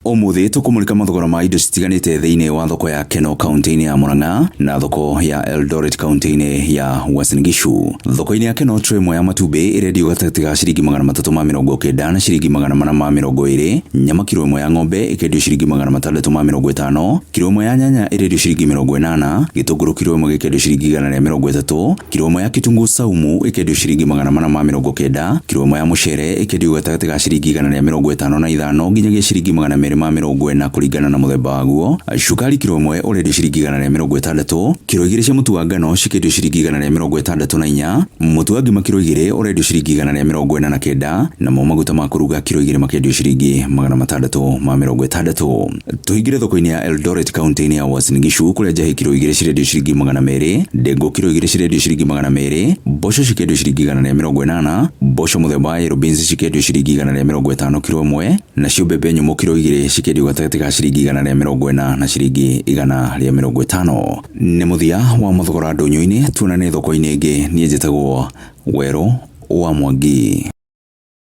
Umuthi tukumulika mathogora ma indo citiganite thiini wa thoko ya Keno kaunti-ini ya Murang'a na thoko ya Eldoret kaunti-ini ya Uasin Gishu. Thoko-ini ya Keno tray imwe ya matumbi irendio gatagati ga ciringi 390 na ciringi 420. Nyama kilo imwe ya ng'ombe ikendio ciringi 650. Kilo imwe ya nyanya irendio ciringi 80. Gitunguru kilo imwe gikendio ciringi 130. Kilo imwe ya kitunguu saumu ikendio ciringi 490. Kilo imwe ya mucere ikendio gatagati ga ciringi 155 nginyagia ciringi 240 kuringana na muthemba waguo. Cukari kilo imwe urendio ciringi 160. Kilo 2 cia mutu wa ngano cikendio ciringi 164. Mutu wa ngima kilo 2 urendio ciringi 149. Namo maguta ma kuruga kilo 2 makendio ciringi 660. Tuhingire thoko-ini ya Eldoret kaunti-ini ya Uasin Gishu kuria njahi kilo 2 cirendio ciringi 200. Ndengu kilo 2 cirendio ciringi 200. Mboco cikendio ciringi 180. Mboco muthemba wa yellow beans cikendio ciringi 150 kilo imwe. Nacio mbembe nyumu kilo 2 cikendio gatagati ga ciringi 140 na ciringi 150. Nĩ muthia wa mathogora ndũnyũ-inĩ. Tuonane thoko-inĩ ĩngĩ. Niĩ njĩtagwo Werũ wa Mwangi.